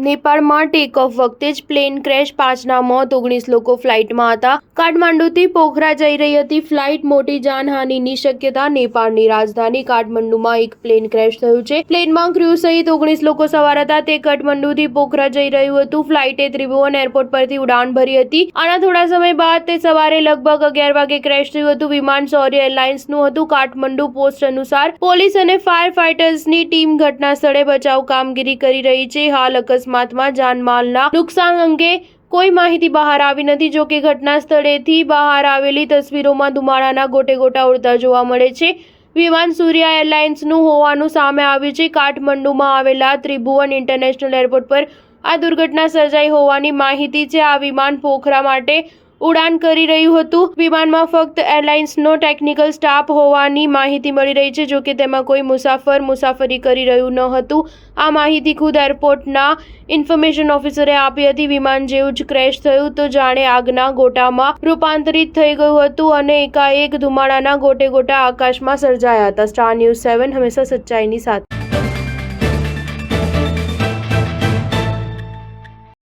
નેપાળમાં take off વખતે જ પ્લેન ક્રેશ, 5ના મોત, 19 લોકો ફ્લાઇટમાં હતા. કાઠમાંડુથી પોખરા જઈ રહી હતી ફ્લાઇટ, મોટી જાનહાનિની શક્યતા. નેપાળની રાજધાની કાઠમંડુમાં એક પ્લેન ક્રેશ થયું છે. પ્લેનમાં ક્રૂ સહિત 19 લોકો સવાર હતા. તે કાઠમંડુથી પોખરા જઈ રહ્યું હતું. ફ્લાઇટે ત્રિભુવન એરપોર્ટ પરથી ઉડાન ભરી હતી. આના થોડા સમય બાદ તે સવારે લગભગ 11 વાગે ક્રેશ થયું હતું. વિમાન શૌર્ય એરલાઇન્સનું હતું. કાઠમંડુ પોસ્ટ અનુસાર પોલીસ અને ફાયર ફાઇટર્સની ટીમ ઘટના સ્થળે બચાવ કામગીરી કરી રહી છે. હાલ અકસ્માતમાં જાનમાલના નુકસાન અંગે કોઈ માહિતી બહાર આવી નથી. જો કે ઘટના સ્થળેથી બહાર આવેલી તસવીરોમાં ધુમાડાના ગોટે ગોટા ઉડતા જોવા મળે છે. વિમાન સૂર્યા એરલાઇન્સનું હોવાનું સામે આવ્યું છે. કાઠમંડુમાં આવેલા ત્રિભુવન ઇન્ટરનેશનલ એરપોર્ટ પર આ દુર્ઘટના સર્જાઈ હોવાની માહિતી છે. આ વિમાન પોખરા માટે ઉડાન કરી રહ્યું હતું. વિમાનમાં ફક્ત એરલાઇન્સનો ટેકનિકલ સ્ટાફ હોવાની માહિતી મળી રહી છે. જો કે તેમાં કોઈ મુસાફર મુસાફરી કરી રહ્યું ન હતું. આ માહિતી ખુદ એરપોર્ટના ઇન્ફોર્મેશન ઓફિસરે આપી હતી. વિમાન જેવું જ ક્રેશ થયું તો જાણે આગના ગોટામાં રૂપાંતરિત થઈ ગયું હતું અને એકાએક ધુમાડાના ગોટે ગોટા આકાશમાં સર્જાયા હતા. સ્ટાર ન્યૂઝ 7 હંમેશા સચ્ચાઈની સાથે.